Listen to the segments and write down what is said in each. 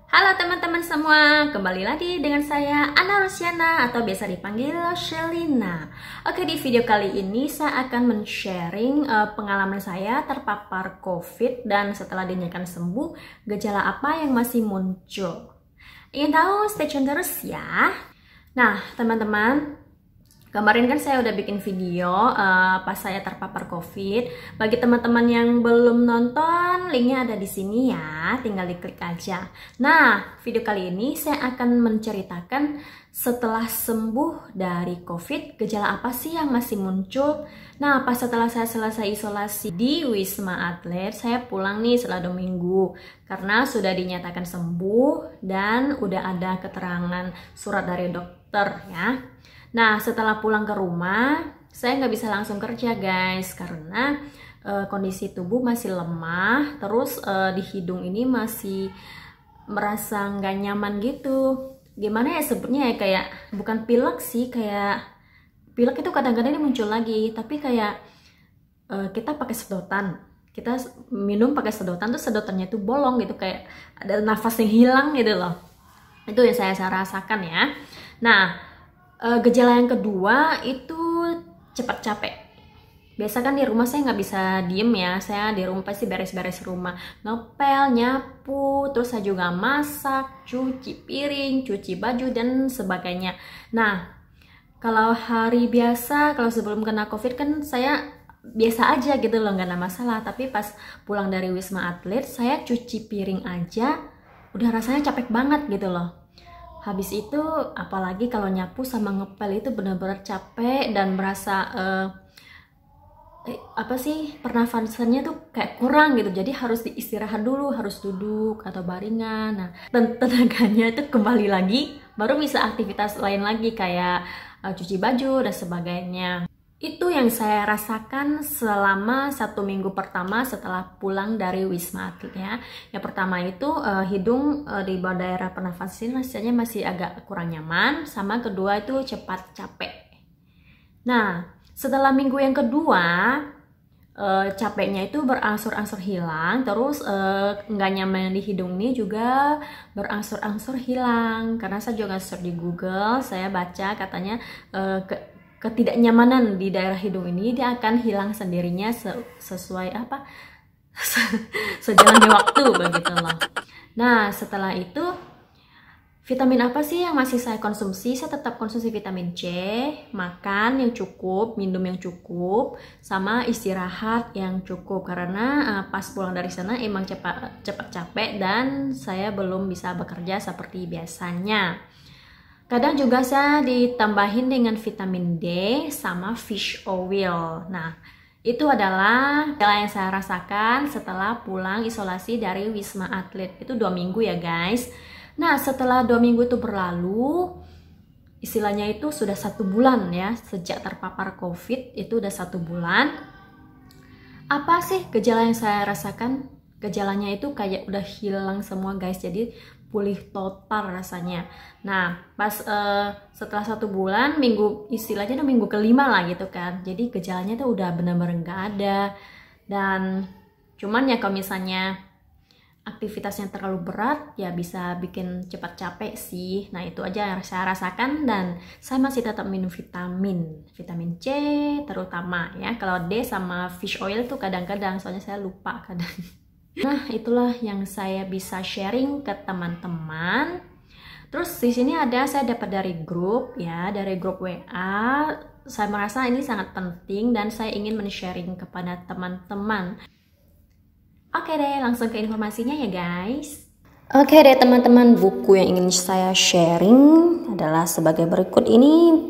Halo teman-teman semua, kembali lagi dengan saya Ana Rosyana atau biasa dipanggil Shelina. Oke, di video kali ini saya akan men-sharing pengalaman saya terpapar COVID dan setelah dinyatakan sembuh, gejala apa yang masih muncul. Ingin tahu? Stay tune terus ya. Nah, teman-teman, kemarin kan saya udah bikin video pas saya terpapar COVID. Bagi teman-teman yang belum nonton, linknya ada di sini ya, tinggal diklik aja. Nah, video kali ini saya akan menceritakan setelah sembuh dari COVID, gejala apa sih yang masih muncul. Nah, pas setelah saya selesai isolasi di Wisma Atlet, saya pulang nih setelah 2 minggu. Karena sudah dinyatakan sembuh dan udah ada keterangan surat dari dokter ya. Nah, setelah pulang ke rumah, saya nggak bisa langsung kerja guys, karena kondisi tubuh masih lemah, terus di hidung ini masih merasa nggak nyaman gitu. Gimana ya sebutnya ya, kayak bukan pilek sih, kayak pilek itu kadang-kadang ini muncul lagi, tapi kayak kita pakai sedotan, kita minum pakai sedotan, tuh sedotannya tuh bolong gitu, kayak ada nafas yang hilang gitu loh. Itu yang saya rasakan ya. Nah, gejala yang kedua itu cepat capek. Biasa kan di rumah saya nggak bisa diem ya, saya di rumah pasti beres-beres rumah, ngepel, nyapu, terus saya juga masak, cuci piring, cuci baju dan sebagainya. Nah, kalau hari biasa, kalau sebelum kena COVID kan saya biasa aja gitu loh, nggak ada masalah. Tapi pas pulang dari Wisma Atlet, saya cuci piring aja udah rasanya capek banget gitu loh. Habis itu apalagi kalau nyapu sama ngepel itu benar-benar capek dan merasa pernafasannya tuh kayak kurang gitu. Jadi harus diistirahat dulu, harus duduk atau baringan. Nah, tenaganya itu kembali lagi baru bisa aktivitas lain lagi kayak cuci baju dan sebagainya. Itu yang saya rasakan selama 1 minggu pertama setelah pulang dari Wisma Atlet ya. Yang pertama itu hidung di bawah daerah pernafasan rasanya masih agak kurang nyaman. Sama kedua itu cepat capek. Nah, setelah minggu yang kedua, capeknya itu berangsur-angsur hilang. Terus nggak nyaman di hidung ini juga berangsur-angsur hilang. Karena saya juga search di Google, saya baca katanya ketidaknyamanan di daerah hidung ini dia akan hilang sendirinya sesuai sejalannya waktu begitu loh. Nah, setelah itu vitamin apa sih yang masih saya konsumsi? Saya tetap konsumsi vitamin C, makan yang cukup, minum yang cukup, sama istirahat yang cukup karena pas pulang dari sana emang cepat capek dan saya belum bisa bekerja seperti biasanya. Kadang juga saya ditambahin dengan vitamin D sama fish oil. Nah, itu adalah yang saya rasakan setelah pulang isolasi dari Wisma Atlet. Itu 2 minggu ya guys. Nah, setelah 2 minggu itu berlalu, istilahnya itu sudah 1 bulan ya. Sejak terpapar COVID itu udah 1 bulan. Apa sih gejala yang saya rasakan? Gejalanya itu kayak udah hilang semua guys. Jadi pulih total rasanya. Nah, pas setelah 1 bulan, istilahnya udah minggu kelima lah gitu kan. Jadi gejalanya tuh udah benar-benar nggak ada. Dan cuman ya kalau misalnya aktivitasnya terlalu berat, ya bisa bikin cepat capek sih. Nah, itu aja yang saya rasakan dan saya masih tetap minum vitamin C terutama ya. Kalau D sama fish oil tuh kadang-kadang, soalnya saya lupa kadang. Nah, itulah yang saya bisa sharing ke teman-teman. Terus di sini saya dapat dari grup ya, dari grup WA. Saya merasa ini sangat penting dan saya ingin men-sharing kepada teman-teman. Oke deh, langsung ke informasinya ya guys. Oke deh teman-teman, buku yang ingin saya sharing adalah sebagai berikut. Ini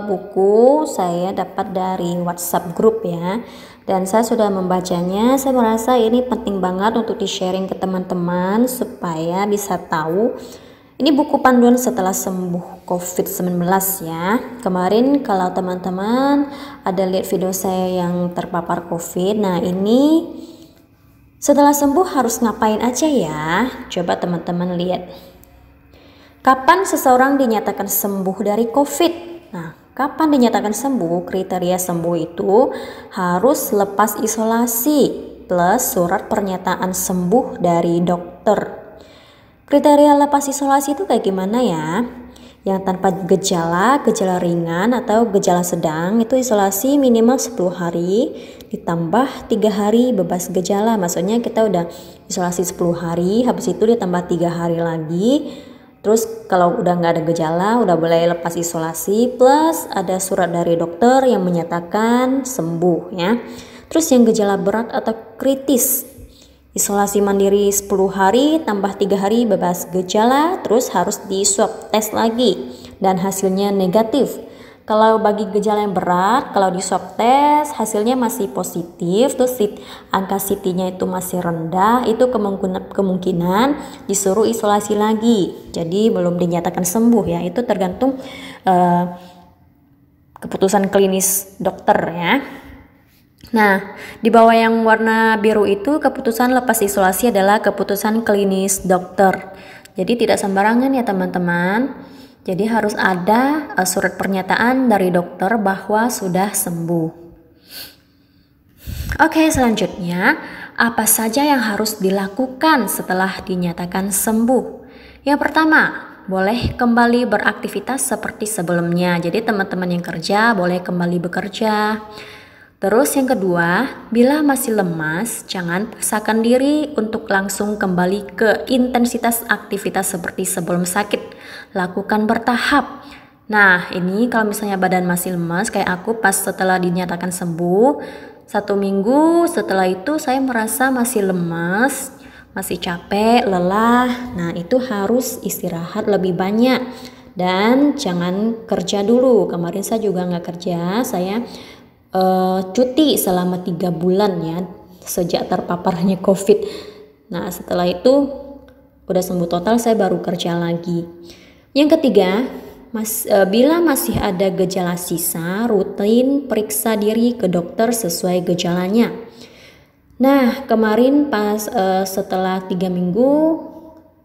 buku saya dapat dari WhatsApp grup ya. Dan saya sudah membacanya. Saya merasa ini penting banget untuk di-sharing ke teman-teman supaya bisa tahu. Ini buku panduan setelah sembuh COVID-19 ya. Kemarin kalau teman-teman ada lihat video saya yang terpapar COVID. Nah, ini setelah sembuh harus ngapain aja ya? Coba teman-teman lihat. Kapan seseorang dinyatakan sembuh dari COVID? Nah, kapan dinyatakan sembuh? Kriteria sembuh itu harus lepas isolasi plus surat pernyataan sembuh dari dokter. Kriteria lepas isolasi itu kayak gimana ya? Yang tanpa gejala, gejala ringan atau gejala sedang itu isolasi minimal 10 hari ditambah 3 hari bebas gejala. Maksudnya kita udah isolasi 10 hari, habis itu ditambah 3 hari lagi. Terus kalau udah nggak ada gejala, udah boleh lepas isolasi plus ada surat dari dokter yang menyatakan sembuh ya. Terus yang gejala berat atau kritis, isolasi mandiri 10 hari tambah 3 hari bebas gejala, terus harus di swab tes lagi dan hasilnya negatif. Kalau bagi gejala yang berat, kalau di swab tes hasilnya masih positif, terus angka CT-nya itu masih rendah, itu kemungkinan disuruh isolasi lagi. Jadi belum dinyatakan sembuh ya, itu tergantung keputusan klinis dokter ya. Nah, di bawah yang warna biru itu keputusan lepas isolasi adalah keputusan klinis dokter. Jadi tidak sembarangan ya teman-teman. Jadi harus ada surat pernyataan dari dokter bahwa sudah sembuh. Oke, selanjutnya apa saja yang harus dilakukan setelah dinyatakan sembuh? Yang pertama, boleh kembali beraktivitas seperti sebelumnya. Jadi teman-teman yang kerja boleh kembali bekerja. Terus yang kedua, bila masih lemas, jangan paksakan diri untuk langsung kembali ke intensitas aktivitas seperti sebelum sakit. Lakukan bertahap. Nah, ini kalau misalnya badan masih lemas, kayak aku pas setelah dinyatakan sembuh, 1 minggu setelah itu saya merasa masih lemas, masih capek, lelah. Nah, itu harus istirahat lebih banyak dan jangan kerja dulu. Kemarin saya juga nggak kerja, saya cuti selama 3 bulan ya sejak terpaparnya COVID. Nah setelah itu udah sembuh total, saya baru kerja lagi. Yang ketiga, bila masih ada gejala sisa, rutin periksa diri ke dokter sesuai gejalanya. Nah kemarin pas setelah 3 minggu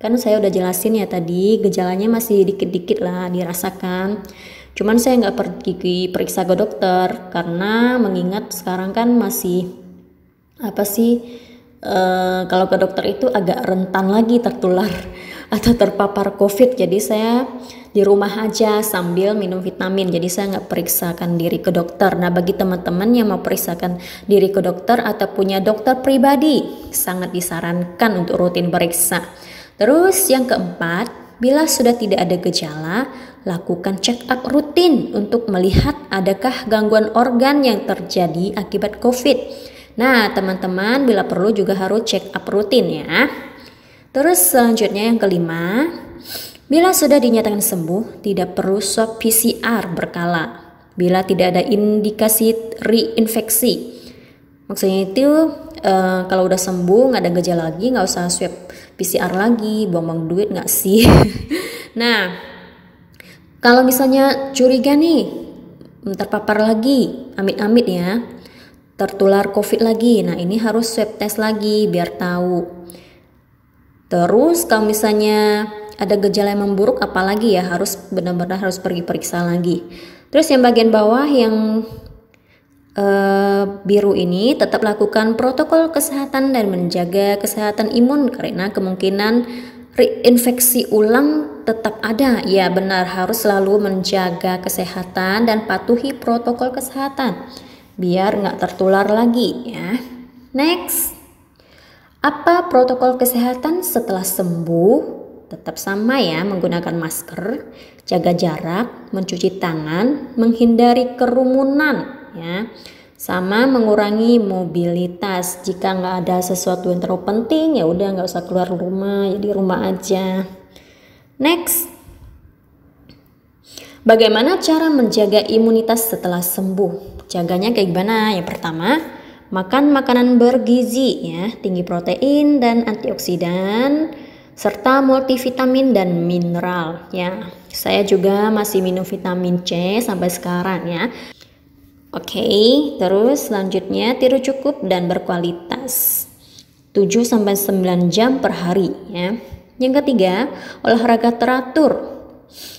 kan saya udah jelasin ya tadi, gejalanya masih dikit-dikit lah dirasakan. Cuman saya nggak pergi periksa ke dokter karena mengingat sekarang kan masih kalau ke dokter itu agak rentan lagi tertular atau terpapar COVID. Jadi saya di rumah aja sambil minum vitamin. Jadi saya nggak periksakan diri ke dokter. Nah bagi teman-teman yang mau periksakan diri ke dokter atau punya dokter pribadi, sangat disarankan untuk rutin periksa. Terus yang keempat, bila sudah tidak ada gejala, lakukan check up rutin untuk melihat adakah gangguan organ yang terjadi akibat COVID. Nah, teman-teman bila perlu juga harus check up rutin ya. Terus selanjutnya yang kelima, bila sudah dinyatakan sembuh, tidak perlu swab PCR berkala bila tidak ada indikasi reinfeksi. Maksudnya itu kalau udah sembuh nggak ada gejala lagi, nggak usah swab PCR lagi, buang-buang duit nggak sih? Nah, kalau misalnya curiga nih terpapar lagi, amit-amit ya, tertular COVID lagi, nah ini harus swab test lagi biar tahu. Terus kalau misalnya ada gejala yang memburuk, apalagi ya harus benar-benar harus pergi periksa lagi. Terus yang bagian bawah yang biru ini tetap lakukan protokol kesehatan dan menjaga kesehatan imun karena kemungkinan reinfeksi ulang tetap ada. Ya benar, harus selalu menjaga kesehatan dan patuhi protokol kesehatan biar nggak tertular lagi ya. Next, apa protokol kesehatan setelah sembuh? Tetap sama ya, menggunakan masker, jaga jarak, mencuci tangan, menghindari kerumunan ya, sama mengurangi mobilitas. Jika nggak ada sesuatu yang terlalu penting ya udah nggak usah keluar rumah, ya di rumah aja. Next, bagaimana cara menjaga imunitas setelah sembuh? Jaganya kayak gimana? Yang pertama, makan makanan bergizi ya, tinggi protein dan antioksidan serta multivitamin dan mineral ya. Saya juga masih minum vitamin C sampai sekarang ya. Oke, terus selanjutnya tidur cukup dan berkualitas 7-9 jam per hari ya. Yang ketiga, olahraga teratur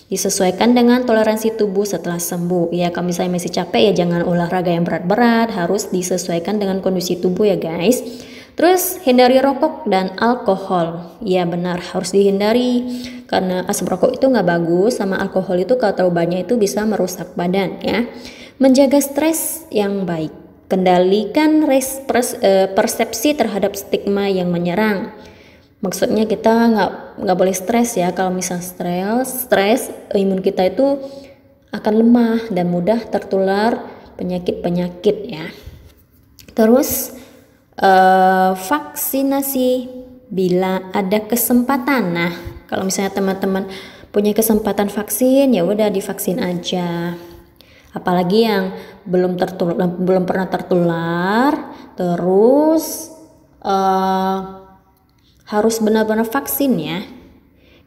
disesuaikan dengan toleransi tubuh setelah sembuh ya. Kalau misalnya masih capek ya jangan olahraga yang berat-berat, harus disesuaikan dengan kondisi tubuh ya guys. Terus hindari rokok dan alkohol. Ya benar, harus dihindari karena asap rokok itu nggak bagus, sama alkohol itu kalau terlalu banyak itu bisa merusak badan ya. Menjaga stres yang baik. Kendalikan persepsi terhadap stigma yang menyerang. Maksudnya kita nggak boleh stres ya. Kalau misal stres imun kita itu akan lemah dan mudah tertular penyakit-penyakit ya. Terus vaksinasi bila ada kesempatan. Nah, kalau misalnya teman-teman punya kesempatan vaksin, ya udah divaksin aja. Apalagi yang belum pernah tertular, terus harus benar-benar vaksin ya.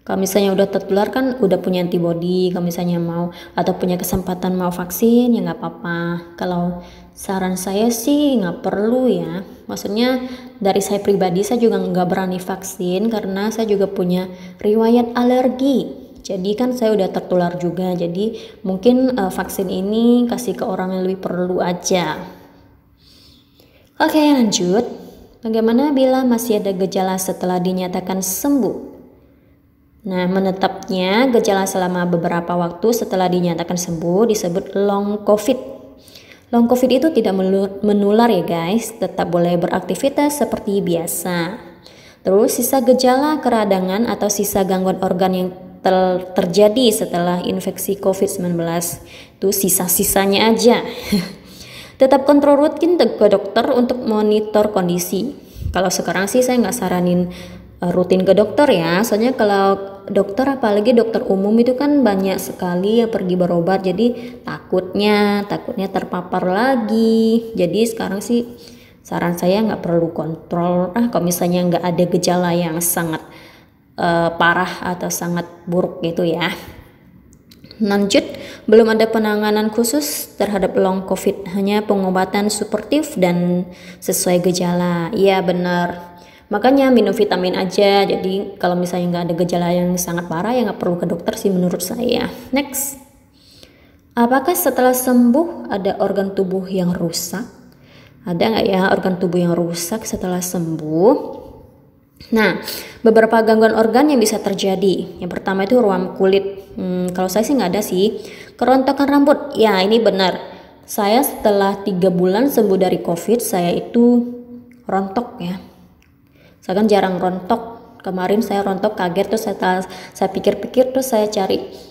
Kalau misalnya udah tertular kan udah punya antibody, kalau misalnya mau atau punya kesempatan mau vaksin ya nggak apa-apa. Kalau saran saya sih nggak perlu ya. Maksudnya dari saya pribadi saya juga nggak berani vaksin karena saya juga punya riwayat alergi. Jadi kan saya udah tertular juga. Jadi mungkin vaksin ini kasih ke orang yang lebih perlu aja. Oke, lanjut. Bagaimana bila masih ada gejala setelah dinyatakan sembuh? Nah, menetapnya gejala selama beberapa waktu setelah dinyatakan sembuh disebut long COVID. Long COVID itu tidak menular ya guys, tetap boleh beraktivitas seperti biasa. Terus sisa gejala keradangan atau sisa gangguan organ yang terjadi setelah infeksi COVID-19 itu sisa-sisanya aja. Tetap kontrol rutin ke dokter untuk monitor kondisi. Kalau sekarang sih saya nggak saranin rutin ke dokter ya, soalnya kalau dokter apalagi dokter umum itu kan banyak sekali yang pergi berobat, jadi takutnya terpapar lagi. Jadi sekarang sih saran saya nggak perlu kontrol kalau misalnya nggak ada gejala yang sangat parah atau sangat buruk gitu ya. Lanjut, belum ada penanganan khusus terhadap long COVID, hanya pengobatan suportif dan sesuai gejala. Iya benar. Makanya minum vitamin aja. Jadi kalau misalnya nggak ada gejala yang sangat parah ya nggak perlu ke dokter sih menurut saya. Next, apakah setelah sembuh ada organ tubuh yang rusak? Ada nggak ya organ tubuh yang rusak setelah sembuh? Nah, beberapa gangguan organ yang bisa terjadi. Yang pertama itu ruam kulit. Kalau saya sih nggak ada sih. Kerontokan rambut. Ya ini benar. Saya setelah 3 bulan sembuh dari COVID, saya itu rontok ya. Saya kan jarang rontok. Kemarin saya rontok, kaget, terus saya pikir-pikir, terus saya cari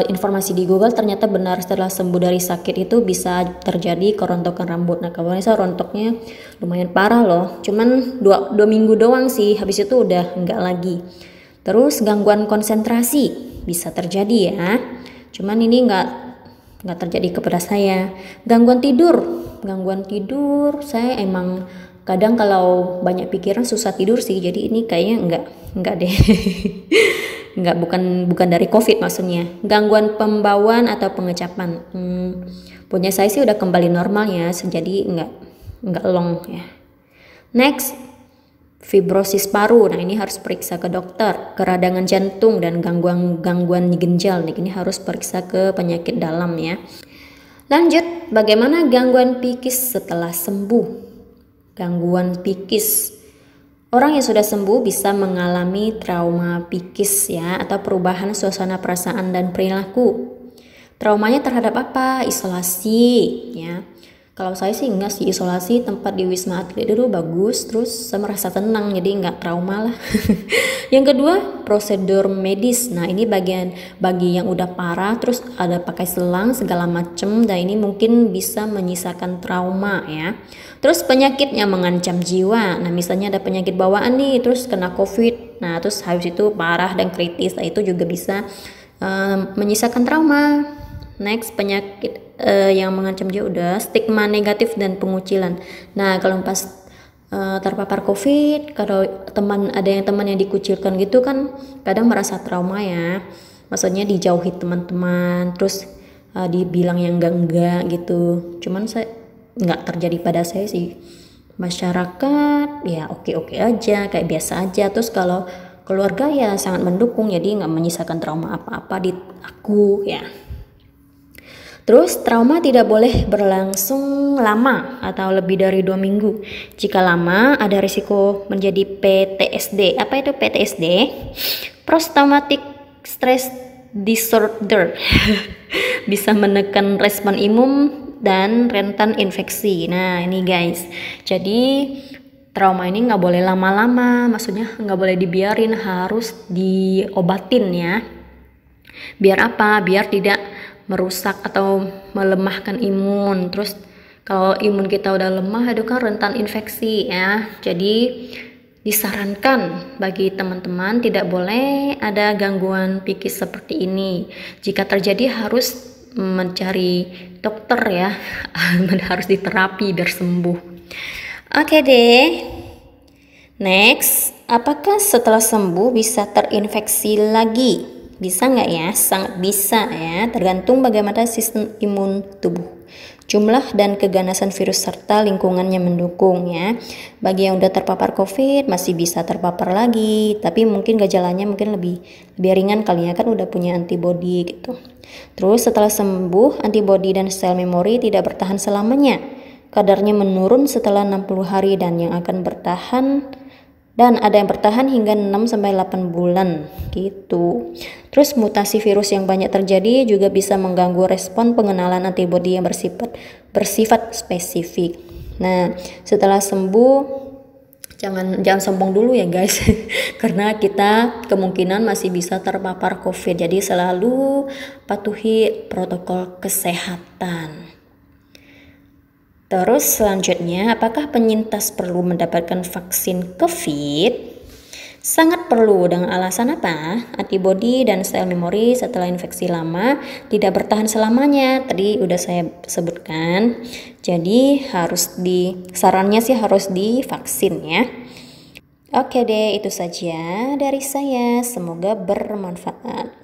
informasi di Google, ternyata benar setelah sembuh dari sakit itu bisa terjadi kerontokan rambut. Nah kemarin saya rontoknya lumayan parah loh, cuman 2 minggu doang sih, habis itu udah enggak lagi. Terus gangguan konsentrasi bisa terjadi ya, cuman ini enggak terjadi kepada saya. Gangguan tidur saya emang kadang kalau banyak pikiran susah tidur sih, jadi ini kayaknya enggak deh. Enggak, bukan dari COVID maksudnya. Gangguan pembawaan atau pengecapan. Punya saya sih udah kembali normal ya, jadi enggak long ya. Next, fibrosis paru. Nah, ini harus periksa ke dokter. Keradangan jantung dan gangguan ginjal. Nah, ini harus periksa ke penyakit dalam ya. Lanjut, bagaimana gangguan psikis setelah sembuh? Gangguan psikis. Orang yang sudah sembuh bisa mengalami trauma psikis ya, atau perubahan suasana perasaan dan perilaku. Traumanya terhadap apa? Isolasi ya. Kalau saya sih enggak sih, isolasi tempat di Wisma Atlet itu bagus, terus saya merasa tenang jadi enggak trauma lah. Yang kedua, prosedur medis. Nah ini bagi yang udah parah, terus ada pakai selang segala macem, dan ini mungkin bisa menyisakan trauma ya. Terus penyakit yang mengancam jiwa. Nah misalnya ada penyakit bawaan nih, terus kena COVID, nah terus habis itu parah dan kritis, nah itu juga bisa menyisakan trauma. Next, penyakit yang mengancam jiwa udah, stigma negatif dan pengucilan. Nah kalau pas terpapar COVID, kalau ada teman yang dikucilkan gitu kan kadang merasa trauma ya, maksudnya dijauhi teman-teman, terus dibilang yang enggak gitu. Cuman saya nggak terjadi pada saya sih. Masyarakat ya oke aja, kayak biasa aja. Terus kalau keluarga ya sangat mendukung, jadi nggak menyisakan trauma apa-apa di aku ya. Terus trauma tidak boleh berlangsung lama atau lebih dari 2 minggu. Jika lama ada risiko menjadi PTSD. Apa itu PTSD? Post traumatic stress disorder. Bisa menekan respon imun dan rentan infeksi. Nah ini guys, jadi trauma ini nggak boleh lama-lama, maksudnya nggak boleh dibiarin, harus diobatin ya. Biar apa? Biar tidak merusak atau melemahkan imun. Terus kalau imun kita udah lemah itu kan rentan infeksi ya. Jadi disarankan bagi teman-teman tidak boleh ada gangguan psikis seperti ini. Jika terjadi harus mencari dokter ya. Harus diterapi biar sembuh. Oke deh. Next, apakah setelah sembuh bisa terinfeksi lagi? Bisa nggak ya? Sangat bisa ya, tergantung bagaimana sistem imun tubuh, jumlah dan keganasan virus serta lingkungannya mendukung ya. Bagi yang udah terpapar COVID masih bisa terpapar lagi, tapi mungkin gejalanya mungkin lebih ringan kali ya, kan udah punya antibodi gitu. Terus setelah sembuh, antibodi dan sel memori tidak bertahan selamanya. Kadarnya menurun setelah 60 hari dan ada yang bertahan hingga 6-8 bulan gitu. Terus mutasi virus yang banyak terjadi juga bisa mengganggu respon pengenalan antibodi yang bersifat spesifik. Nah, setelah sembuh jangan sombong dulu ya guys. Karena kita kemungkinan masih bisa terpapar COVID. Jadi selalu patuhi protokol kesehatan. Terus selanjutnya, apakah penyintas perlu mendapatkan vaksin COVID? Sangat perlu. Dengan alasan apa? Antibodi dan sel memori setelah infeksi lama tidak bertahan selamanya. Tadi udah saya sebutkan. Jadi sarannya sih harus divaksin ya. Oke deh, itu saja dari saya. Semoga bermanfaat.